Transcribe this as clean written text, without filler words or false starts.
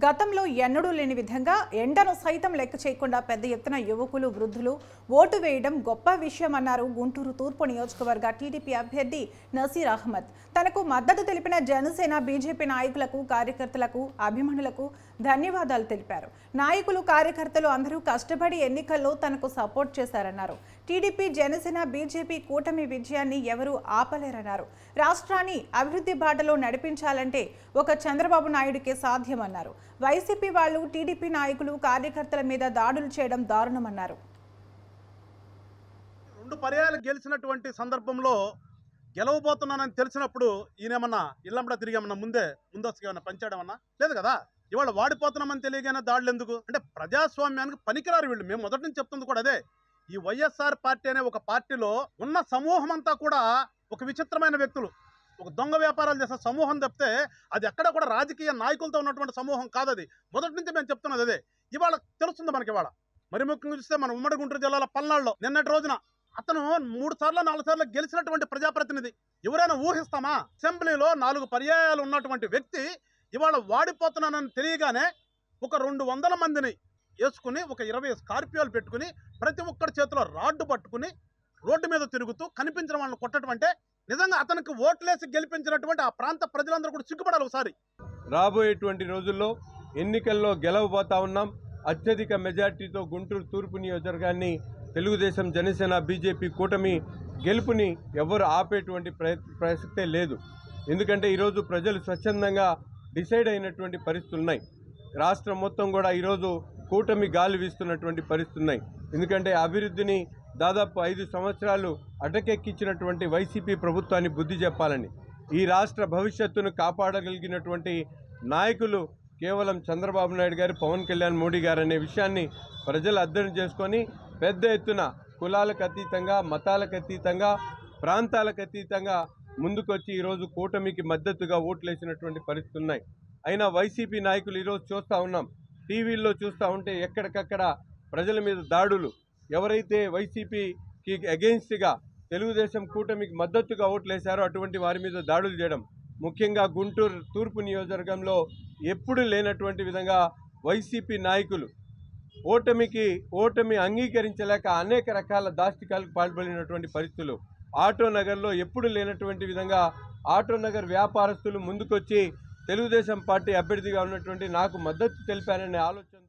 గతంలో ఎన్నడూ లేని విధంగా ఎండను సైతం లెక్క చేయకుండా పెద్ద ఎత్తున యువకులు వృద్ధులు ఓటు వేయడం గొప్ప విషయమన్నారు గుంటూరు తూర్పు నియోజకవర్గ టీడీపీ అభ్యర్థి నసీర్ అహ్మద్. తనకు మద్దతు తెలిపిన జనసేన బీజేపీ నాయకులకు కార్యకర్తలకు అభిమానులకు ధన్యవాదాలు తెలిపారు. నాయకులు కార్యకర్తలు అందరూ కష్టపడి ఎన్నికల్లో తనకు సపోర్ట్ చేశారన్నారు. టీడీపీ జనసేన బీజేపీ కూటమి విజయాన్ని ఎవరూ ఆపలేరన్నారు. రాష్ట్రాన్ని అభివృద్ధి బాటలో నడిపించాలంటే ఒక చంద్రబాబు నాయుడికే సాధ్యమన్నారు. వైసీపీ వాళ్ళు టీడీపీ నాయకులు కార్యకర్తల మీద దాడులు చేయడం దారుణమన్నారు. 2 పర్యాయాలు గెలిచినటువంటి సందర్భంలో గెలవబోతున్నానని తెలిసినప్పుడు ఈయనేమన్నా ఇళ్ళంబడ తిరిగేమన్నా ముందస్తుగా ఏమన్నా పంచాడమన్నా లేదు కదా. ఇవాళ వాడిపోతున్నామని తెలియగానే దాడులు ఎందుకు అంటే ప్రజాస్వామ్యానికి పనికిరారు వీళ్ళు. మేము మొదటి నుంచి చెప్తుంది కూడా అదే. ఈ వైఎస్ఆర్ పార్టీ అనే ఒక పార్టీలో ఉన్న సమూహం అంతా కూడా ఒక విచిత్రమైన వ్యక్తులు, ఒక దొంగ వ్యాపారాలు చేసే సమూహం తప్పితే అది ఎక్కడ కూడా రాజకీయ నాయకులతో ఉన్నటువంటి సమూహం కాదు. అది మొదటి నుంచి మేము చెప్తున్నది అదే. ఇవాళ తెలుస్తుంది మనకి. ఇవాళ మరి ముఖ్యంగా చూస్తే మన ఉమ్మడి గుంటూరు జిల్లాలో పల్నాడులో నిన్నటి రోజున అతను 3 సార్లు 4 సార్లు గెలిచినటువంటి ప్రజాప్రతినిధి. ఎవరైనా ఊహిస్తామా? అసెంబ్లీలో 4 పర్యాయాలు ఉన్నటువంటి వ్యక్తి ఇవాళ వాడిపోతున్నానని తెలియగానే ఒక 200 మందిని వేసుకుని ఒక 20 స్కార్పియోలు పెట్టుకుని ప్రతి ఒక్కరి చేతిలో రాడ్డు పట్టుకుని రోడ్డు మీద తిరుగుతూ కనిపించిన వాళ్ళని కొట్టడం అంటే నిజంగా అతనికి ఓట్లేసి గెలిపించినటువంటి ఆ ప్రాంత ప్రజలందరూ కూడా సిగ్గుపడాలి ఒకసారి. రాబోయేటువంటి రోజుల్లో ఎన్నికల్లో గెలవబోతా ఉన్నాం. అత్యధిక మెజార్టీతో గుంటూరు తూర్పు నియోజకవర్గాన్ని తెలుగుదేశం జనసేన బీజేపీ కూటమి గెలుపుని ఎవరు ఆపేటువంటి ప్రసక్తే లేదు. ఎందుకంటే ఈరోజు ప్రజలు స్వచ్ఛందంగా డిసైడ్ అయినటువంటి పరిస్థితులు ఉన్నాయి. రాష్ట్రం మొత్తం కూడా ఈరోజు కూటమి గాలి వీస్తున్నటువంటి పరిస్థితులు ఉన్నాయి. ఎందుకంటే అభివృద్ధిని దాదాపు 5 సంవత్సరాలు అటకెక్కించినటువంటి వైసీపీ ప్రభుత్వాన్ని బుద్ధి చెప్పాలని, ఈ రాష్ట్ర భవిష్యత్తును కాపాడగలిగినటువంటి నాయకులు కేవలం చంద్రబాబు నాయుడు గారు, పవన్ కళ్యాణ్, మోడీ గారు అనే విషయాన్ని ప్రజలు అర్థం చేసుకొని పెద్ద ఎత్తున కులాలకు అతీతంగా, మతాలకు అతీతంగా, ప్రాంతాలకు అతీతంగా ముందుకొచ్చి ఈరోజు కూటమికి మద్దతుగా ఓట్లేసినటువంటి పరిస్థితులు ఉన్నాయి. అయినా వైసీపీ నాయకులు ఈరోజు చూస్తూ ఉన్నాం, టీవీల్లో చూస్తూ ఉంటే ఎక్కడికక్కడ ప్రజల మీద దాడులు. ఎవరైతే వైసీపీకి అగెయిన్స్ట్గా తెలుగుదేశం కూటమికి మద్దతుగా ఓట్లేశారో అటువంటి వారి మీద దాడులు చేయడం, ముఖ్యంగా గుంటూరు తూర్పు నియోజకవర్గంలో ఎప్పుడు లేనటువంటి విధంగా వైసీపీ నాయకులు ఓటమి అంగీకరించలేక అనేక రకాల దాష్టికాలకు పాల్పడినటువంటి పరిస్థితులు. ఆటోనగర్లో ఎప్పుడు లేనటువంటి విధంగా ఆటోనగర్ వ్యాపారస్తులు ముందుకొచ్చి తెలుగుదేశం పార్టీ అభ్యర్థిగా ఉన్నటువంటి నాకు మద్దతు తెలిపారనే ఆలోచన